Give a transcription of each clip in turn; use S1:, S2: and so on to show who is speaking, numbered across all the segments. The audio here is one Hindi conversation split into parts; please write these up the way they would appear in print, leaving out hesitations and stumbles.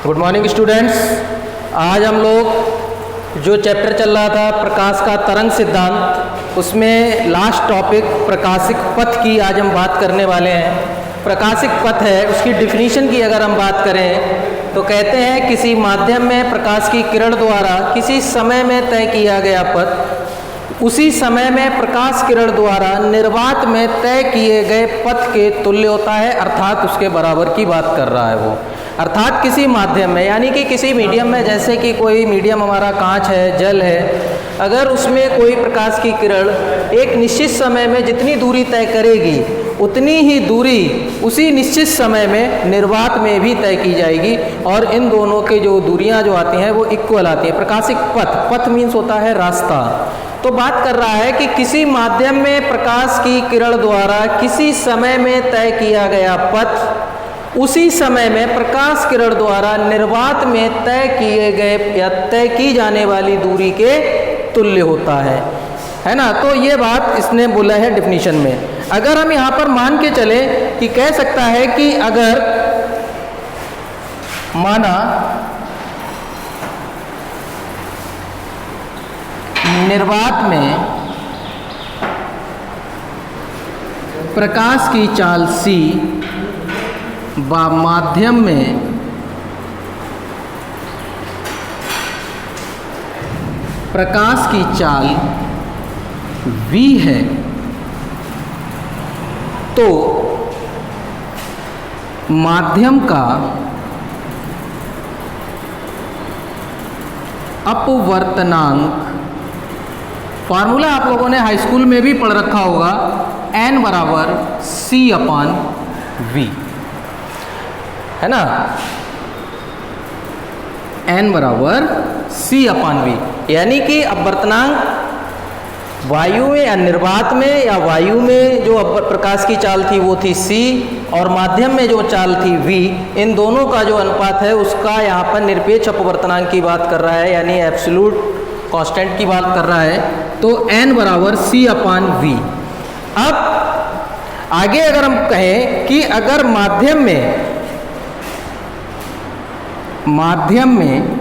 S1: Good morning students. आज हम लोग जो चैप्टर चल रहा था प्रकाश का तरंग सिद्धांत, उसमें लास्ट टॉपिक प्रकाशिक पथ की आज हम बात करने वाले हैं। प्रकाशिक पथ है, उसकी डिफिनीशन की अगर हम बात करें तो कहते हैं किसी माध्यम में प्रकाश की किरण द्वारा किसी समय में तय किया गया पथ उसी समय में प्रकाश किरण द्वारा निर्वात में तय किए गए पथ के तुल्य होता है, अर्थात उसके बराबर की बात कर रहा है वो। अर्थात किसी माध्यम में, यानी कि किसी मीडियम में, जैसे कि कोई मीडियम हमारा कांच है, जल है, अगर उसमें कोई प्रकाश की किरण एक निश्चित समय में जितनी दूरी तय करेगी उतनी ही दूरी उसी निश्चित समय में निर्वात में भी तय की जाएगी, और इन दोनों के जो दूरियां जो आती हैं वो इक्वल आती हैं। प्रकाशिक पथ, पथ मीन्स होता है रास्ता। तो बात कर रहा है कि किसी माध्यम में प्रकाश की किरण द्वारा किसी समय में तय किया गया पथ उसी समय में प्रकाश किरण द्वारा निर्वात में तय किए गए या तय की जाने वाली दूरी के तुल्य होता है ना। तो ये बात इसने बोला है डिफिनीशन में। अगर हम यहाँ पर मान के चले कि कह सकता है कि अगर माना निर्वात में प्रकाश की चाल c व माध्यम में प्रकाश की चाल v है, तो माध्यम का अपवर्तनांक, फार्मूला आप लोगों ने हाई स्कूल में भी पढ़ रखा होगा, n बराबर c/v है ना। n बराबर c/v, यानी कि अपवर्तनांक वायु में या निर्वात में या वायु में जो प्रकाश की चाल थी वो थी c, और माध्यम में जो चाल थी v, इन दोनों का जो अनुपात है उसका यहाँ पर निरपेक्ष अपवर्तनांक की बात कर रहा है, यानी एब्सोल्यूट कांस्टेंट की बात कर रहा है। तो n बराबर c/v। अब आगे अगर हम कहें कि अगर माध्यम में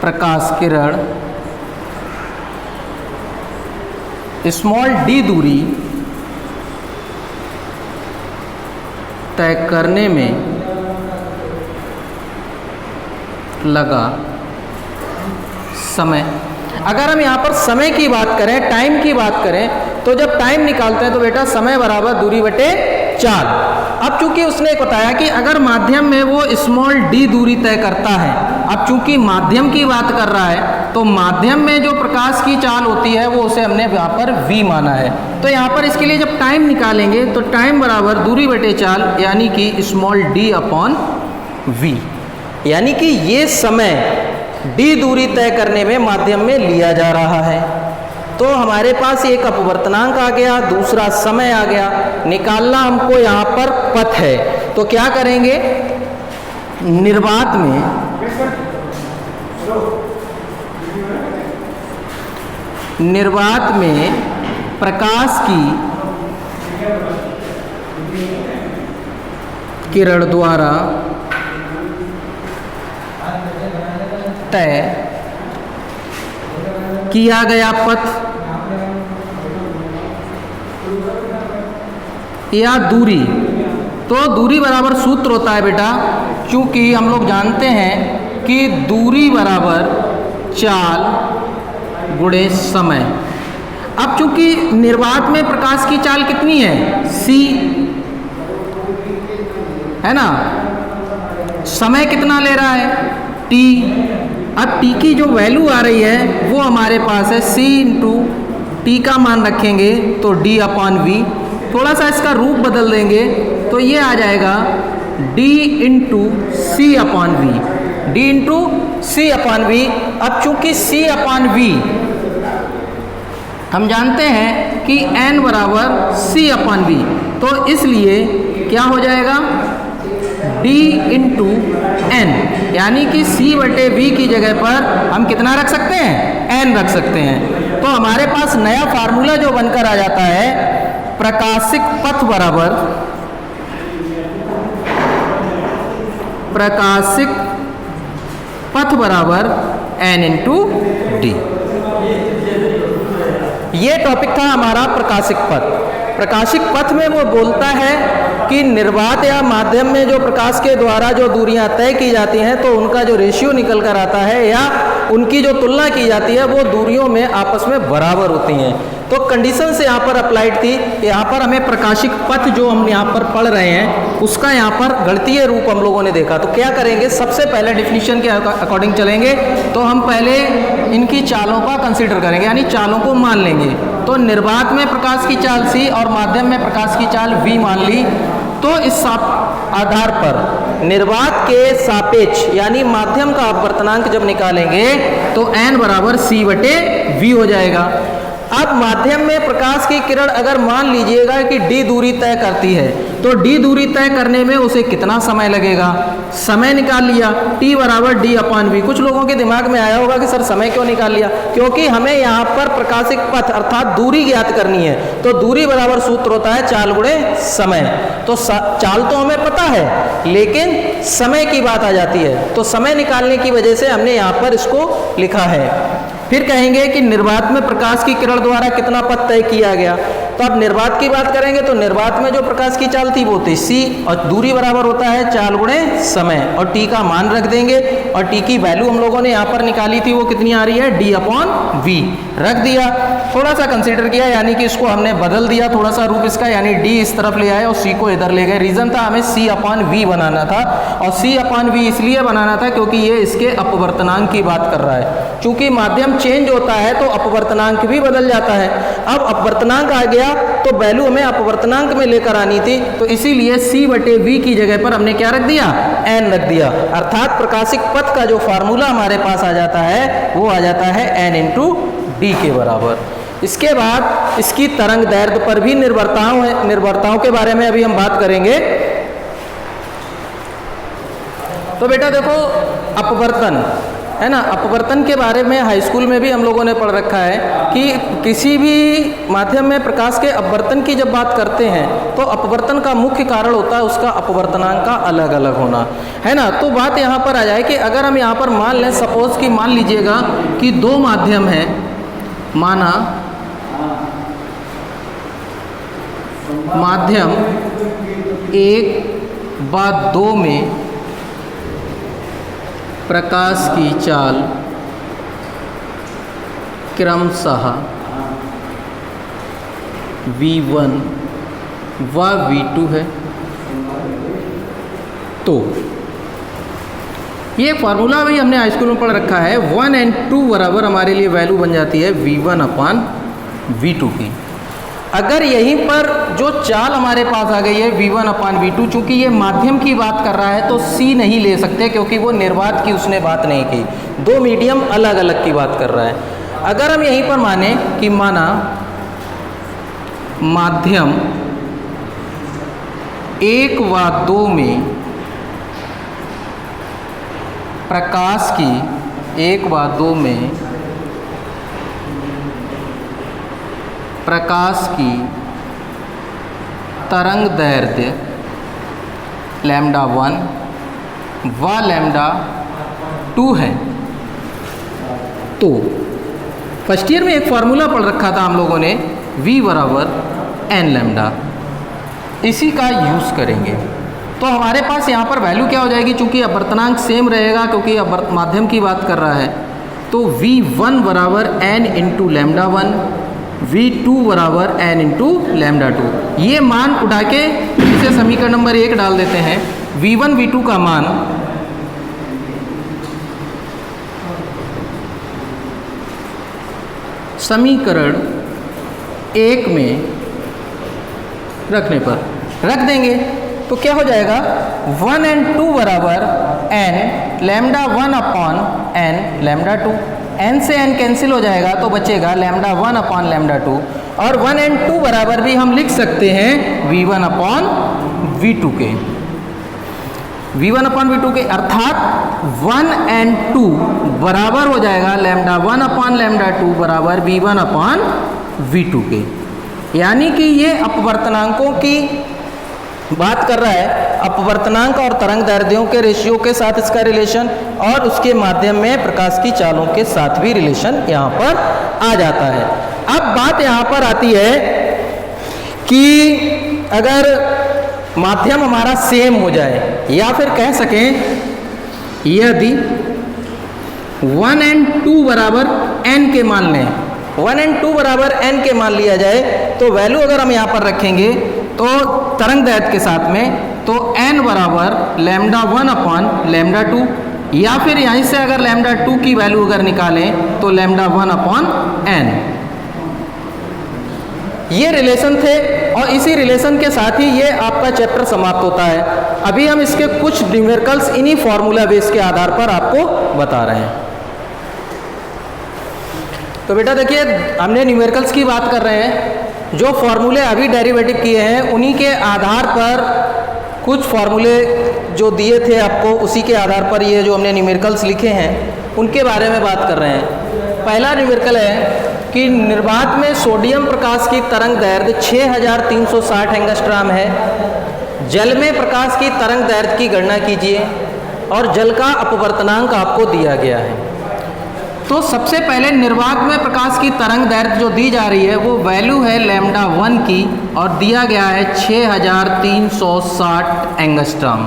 S1: प्रकाश किरण स्मॉल d दूरी तय करने में लगा समय, अगर हम यहाँ पर समय की बात करें, टाइम की बात करें, तो जब टाइम निकालते हैं तो बेटा समय बराबर दूरी बटे 4। अब चूंकि उसने बताया कि अगर माध्यम में वो स्मॉल d दूरी तय करता है, अब चूंकि माध्यम की बात कर रहा है तो माध्यम में जो प्रकाश की चाल होती है वो उसे हमने यहाँ पर v माना है। तो यहाँ पर इसके लिए जब टाइम निकालेंगे तो टाइम बराबर दूरी बटे 4, यानी कि स्मॉल d/v, यानी कि ये समय d दूरी तय करने में माध्यम में लिया जा रहा है। तो हमारे पास एक अपवर्तनांक आ गया, दूसरा समय आ गया, निकालना हमको यहाँ पर पथ है। तो क्या करेंगे, निर्वात में प्रकाश की किरण द्वारा तय किया गया पथ या दूरी, तो दूरी बराबर सूत्र होता है बेटा, क्योंकि हम लोग जानते हैं कि दूरी बराबर चाल गुणे समय। अब चूंकि निर्वात में प्रकाश की चाल कितनी है, c है ना, समय कितना ले रहा है, t। अब t की जो वैल्यू आ रही है वो हमारे पास है c इंटू टी का मान रखेंगे तो d/v, थोड़ा सा इसका रूप बदल देंगे तो ये आ जाएगा d into c/v, d into c/v। अब चूंकि c/v हम जानते हैं कि n बराबर c/v, तो इसलिए क्या हो जाएगा, d इंटू n, यानी कि c/v की जगह पर हम कितना रख सकते हैं, n रख सकते हैं। तो हमारे पास नया फार्मूला जो बनकर आ जाता है, प्रकाशिक पथ बराबर प्रकाशिक पथ बराबर n इंटू डी। ये टॉपिक था हमारा प्रकाशिक पथ। प्रकाशिक पथ में वो बोलता है कि निर्वात या माध्यम में जो प्रकाश के द्वारा जो दूरियां तय की जाती हैं तो उनका जो रेशियो निकल कर आता है या उनकी जो तुलना की जाती है वो दूरियों में आपस में बराबर होती हैं। तो कंडीशन से यहाँ पर अप्लाइड थी। यहाँ पर हमें प्रकाशिक पथ जो हम यहाँ पर पढ़ रहे हैं उसका यहाँ पर गणितीय रूप हम लोगों ने देखा। तो क्या करेंगे, सबसे पहले डिफिनीशन के अकॉर्डिंग चलेंगे। तो हम पहले इनकी चालों का कंसीडर करेंगे, यानी चालों को मान लेंगे। तो निर्वात में प्रकाश की चाल c और माध्यम में प्रकाश की चाल v मान ली। तो इस आधार पर निर्वात के सापेक्ष यानी माध्यम का अपवर्तनांक जब निकालेंगे तो n बराबर c बटे v हो जाएगा। अब माध्यम में प्रकाश की किरण अगर मान लीजिएगा कि d दूरी तय करती है तो d दूरी तय करने में उसे कितना समय लगेगा, समय निकाल लिया, t बराबर d अपान v। कुछ लोगों के दिमाग में आया होगा कि सर समय क्यों निकाल लिया, क्योंकि हमें यहाँ पर प्रकाशिक पथ अर्थात दूरी ज्ञात करनी है। तो दूरी बराबर सूत्र होता है चाल गुणे समय। तो चाल तो हमें पता है लेकिन समय की बात आ जाती है, तो समय निकालने की वजह से हमने यहाँ पर इसको लिखा है। फिर कहेंगे कि निर्वात में प्रकाश की किरण द्वारा कितना पथ तय किया गया। तो अब निर्वात की बात करेंगे तो निर्वात में जो प्रकाश की चाल थी वो थी c और दूरी बराबर होता है चाल गुणे समय और t का मान रख देंगे और t की वैल्यू हम लोगों ने यहाँ पर निकाली थी वो कितनी आ रही है d अपॉन v रख दिया। थोड़ा सा कंसीडर किया यानी कि इसको हमने बदल दिया थोड़ा सा रूप इसका, यानी d इस तरफ ले आए और c को इधर ले गए। रीजन था हमें c अपॉन v बनाना था और c अपॉन v इसलिए बनाना था क्योंकि ये इसके अपवर्तनांक की बात कर रहा है। चूंकि माध्यम चेंज होता है तो अपवर्तनांक भी बदल जाता है। अब अपवर्तनांक आ गया तो वैल्यू हमें अपवर्तनांक में लेकर आनी थी, तो इसीलिए c बटे v की जगह पर हमने क्या रख दिया, n रख दिया। अर्थात प्रकाशिक पथ का जो फार्मूला हमारे पास आ जाता है वो आ जाता है n इंटू डी के बराबर। इसके बाद इसकी तरंग दैर्ध्य पर भी निर्भरताओं के बारे में अभी हम बात करेंगे। तो बेटा देखो अपवर्तन है ना, अपवर्तन के बारे में हाई स्कूल में भी हम लोगों ने पढ़ रखा है कि किसी भी माध्यम में प्रकाश के अपवर्तन की जब बात करते हैं तो अपवर्तन का मुख्य कारण होता है उसका अपवर्तनांक का अलग अलग होना, है ना। तो बात यहाँ पर आ जाए कि अगर हम यहाँ पर मान लें, सपोज कि मान लीजिएगा कि दो माध्यम है, माना माध्यम 1/2 में प्रकाश की चाल क्रमशः v1 व v2 है। तो ये फार्मूला भी हमने हाई स्कूल में पढ़ रखा है। 1 और 2 बराबर हमारे लिए वैल्यू बन जाती है v1 अपान v2 की। अगर यहीं पर जो चाल हमारे पास आ गई है v1 अपान v2, चूंकि ये माध्यम की बात कर रहा है तो c नहीं ले सकते क्योंकि वो निर्वात की उसने बात नहीं की, दो मीडियम अलग अलग की बात कर रहा है। अगर हम यहीं पर माने कि माना माध्यम 1/2 में प्रकाश की 1/2 में प्रकाश की तरंग दैर्ध्य λ1 व λ2 है। तो फर्स्ट ईयर में एक फार्मूला पढ़ रखा था हम लोगों ने v बराबर n लैम्डा, इसी का यूज़ करेंगे। तो हमारे पास यहाँ पर वैल्यू क्या हो जाएगी, चूंकि अपवर्तनांक सेम रहेगा क्योंकि माध्यम की बात कर रहा है, तो v1 बराबर n इंटू λ1, v2 बराबर n इंटू λ2। ये मान उठा के इसे समीकरण नंबर 1 डाल देते हैं। v1 v2 का मान समीकरण 1 में रखने पर रख देंगे तो क्या हो जाएगा, 1 और 2 बराबर n λ1 अपॉन n λ2। n से n कैंसिल हो जाएगा तो बचेगा λ1 अपॉन λ2, और 1 और 2 बराबर भी हम लिख सकते हैं v1 अपॉन v2 के, v1 अपॉन v2 के। अर्थात 1 और 2 बराबर हो जाएगा λ1 अपॉन λ2 बराबर v1 अपॉन v2 के। यानी कि ये अपवर्तनांकों की बात कर रहा है अपवर्तनांक और तरंग दैर्ध्यों के रेशियो के साथ इसका रिलेशन, और उसके माध्यम में प्रकाश की चालों के साथ भी रिलेशन यहाँ पर आ जाता है। अब बात यहाँ पर आती है कि अगर माध्यम हमारा सेम हो जाए, या फिर कह सकें यदि 1 and 2 बराबर n के मान लें, 1 and 2 बराबर n के मान लिया जाए, तो वैल्यू अगर हम यहाँ पर रखेंगे तो तरंग दैर्ध्य के साथ में, तो n बराबर λ1 अपॉन λ2, या फिर यहीं से अगर λ2 की वैल्यू अगर निकालें तो λ1 अपॉन n। ये रिलेशन थे और इसी रिलेशन के साथ ही ये आपका चैप्टर समाप्त होता है। अभी हम इसके कुछ न्यूमेरिकल्स इन्हीं फॉर्मूला बेस के आधार पर आपको बता रहे हैं। तो बेटा देखिए, हमने न्यूमेरिकल्स की बात कर रहे हैं। जो फॉर्मूले अभी डेरिवेटिव किए हैं उन्हीं के आधार पर कुछ फॉर्मूले जो दिए थे आपको, उसी के आधार पर ये जो हमने न्यूमेरिकल्स लिखे हैं उनके बारे में बात कर रहे हैं। पहला न्यूमेरिकल है कि निर्वात में सोडियम प्रकाश की तरंग दैर्ध्य 6360 एंगस्ट्रॉम है। जल में प्रकाश की तरंग दैर्ध्य की गणना कीजिए और जल का अपवर्तनांक आपको दिया गया है। तो सबसे पहले निर्वात में प्रकाश की तरंग दैर्ध्य जो दी जा रही है वो वैल्यू है λ1 की और दिया गया है 6360 एंगस्ट्रॉम।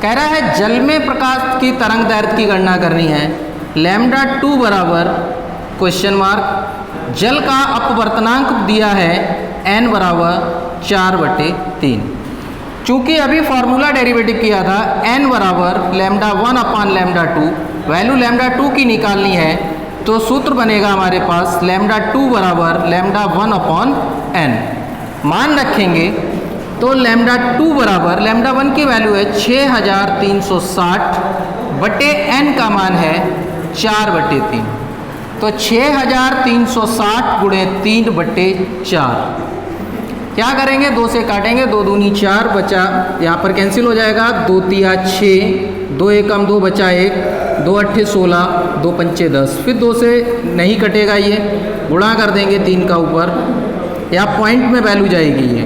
S1: कह रहा है जल में प्रकाश की तरंग दैर्ध्य की गणना करनी है। λ2 बराबर क्वेश्चन मार्क, जल का अपवर्तनांक दिया है n बराबर 4/3। चूंकि अभी फॉर्मूला डेरिवेटिव किया था n बराबर λ1 अपॉन λ2, वैल्यू λ2 की निकालनी है, तो सूत्र बनेगा हमारे पास λ2 बराबर λ1 अपॉन n। मान रखेंगे तो λ2 बराबर λ1 की वैल्यू है 6360 बटे n का मान है 4/3, तो 6360 गुणे 3/4। क्या करेंगे, 2 से काटेंगे, 2 दूनी 4 बचा, यहाँ पर कैंसिल हो जाएगा, 2 तिया 6, 2 एकम 2 बचा 1, 2 अट्ठे 16, 2 पंचे 10। फिर 2 से नहीं कटेगा, ये गुणा कर देंगे 3 का ऊपर, या पॉइंट में वैल्यू जाएगी ये।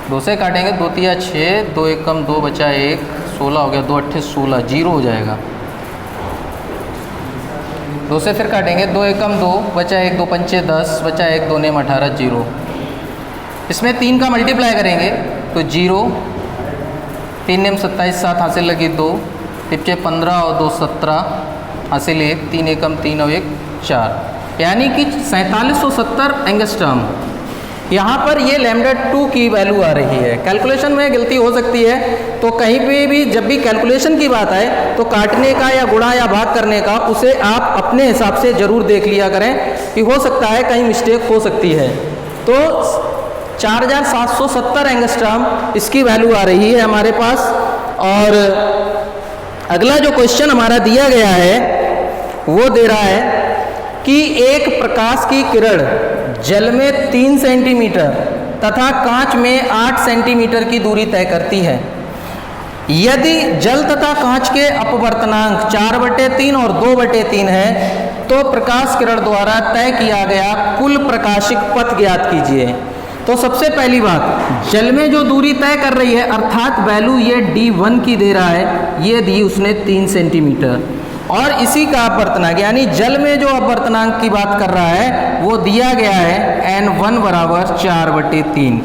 S1: दो से काटेंगे, 2 तिया 6, 2 एकम 2 बचा 1, 16 हो गया, 2 अट्ठे 16, 0 हो जाएगा। 2 से फिर काटेंगे, 2 एकम 2 बचा 1, 2 पंचे 10 बचा 1, 2 नेम 18, 0। इसमें 3 का मल्टीप्लाई करेंगे तो 0, 3 नेम 27, 7 हासिल लगी 2, पिछे 15 और 2 17 हासिल 1, 3 एकम 3 और 1 4, यानी कि 4770 एंगस्ट्रॉम। यहाँ पर ये λ2 की वैल्यू आ रही है। कैलकुलेशन में गलती हो सकती है, तो कहीं पे भी जब भी कैलकुलेशन की बात आए तो काटने का या गुणा या भाग करने का उसे आप अपने हिसाब से ज़रूर देख लिया करें कि हो सकता है कहीं मिस्टेक हो सकती है। तो 4770 एंगस्ट्रॉम इसकी वैल्यू आ रही है हमारे पास। और अगला जो क्वेश्चन हमारा दिया गया है वो दे रहा है कि एक प्रकाश की किरण जल में 3 सेंटीमीटर तथा कांच में 8 सेंटीमीटर की दूरी तय करती है। यदि जल तथा कांच के अपवर्तनांक 4/3 और 2/3 है तो प्रकाश किरण द्वारा तय किया गया कुल प्रकाशिक पथ ज्ञात कीजिए। तो सबसे पहली बात, जल में जो दूरी तय कर रही है अर्थात वैल्यू ये d1 की दे रहा है, ये दी उसने 3 सेंटीमीटर, और इसी का अपवर्तनांक यानी जल में जो अपवर्तनांक की बात कर रहा है वो दिया गया है n1 बराबर 4/3।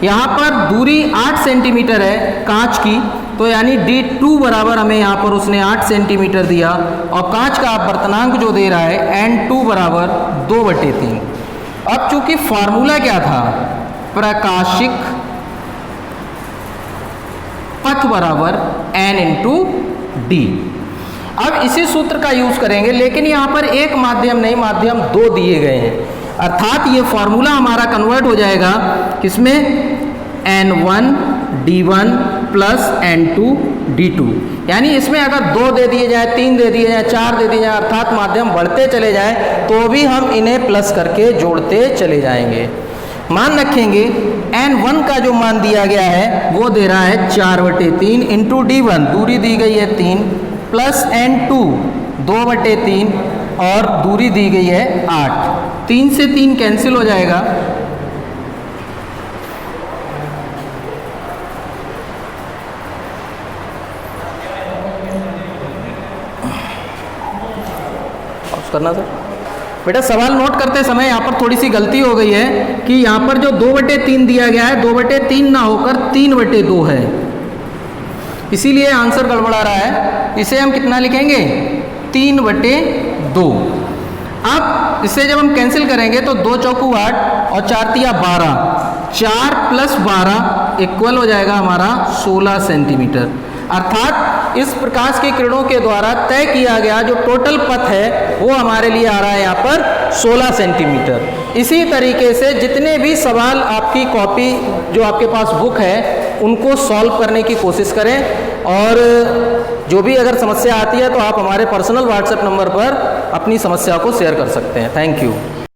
S1: यहाँ पर दूरी 8 सेंटीमीटर है कांच की, तो यानी d2 बराबर हमें यहाँ पर उसने 8 सेंटीमीटर दिया, और कांच का अपवर्तनांक जो दे रहा है n2 बराबर 2/3। अब चूंकि फॉर्मूला क्या था, प्रकाशिक पथ बराबर n इंटू डी। अब इसी सूत्र का यूज करेंगे, लेकिन यहाँ पर एक माध्यम नहीं, माध्यम 2 दिए गए हैं, अर्थात ये फॉर्मूला हमारा कन्वर्ट हो जाएगा किसमें, n1 d1 plus n2 d2। यानी इसमें अगर 2 दे दिए जाए, 3 दे दिए जाए, 4 दे दिए जाए, अर्थात माध्यम बढ़ते चले जाए, तो भी हम इन्हें प्लस करके जोड़ते चले जाएंगे। मान रखेंगे n1 का जो मान दिया गया है वो दे रहा है 4/3 इंटू d1, दूरी दी गई है 3, प्लस n2 2/3 और दूरी दी गई है 8। 3 से 3 कैंसिल हो जाएगा, करना सर। बेटा सवाल नोट करते समय यहाँ पर थोड़ी सी गलती हो गई है कि यहाँ पर जो 2/3 दिया गया है 2/3 ना होकर 3/2 है, इसीलिए आंसर गड़बड़ा रहा है। इसे हम कितना लिखेंगे? 3/2। अब इसे जब हम कैंसिल करेंगे तो 2 चौकू 8 और 4 तिया 12, 4 + 12 इक्वल हो जाएगा हमारा 16 सेंटीमीटर। अर्थात इस प्रकाश की किरणों के द्वारा तय किया गया जो टोटल पथ है वो हमारे लिए आ रहा है यहाँ पर 16 सेंटीमीटर। इसी तरीके से जितने भी सवाल आपकी कॉपी जो आपके पास बुक है उनको सॉल्व करने की कोशिश करें, और जो भी अगर समस्या आती है तो आप हमारे पर्सनल व्हाट्सएप नंबर पर अपनी समस्या को शेयर कर सकते हैं। Thank you.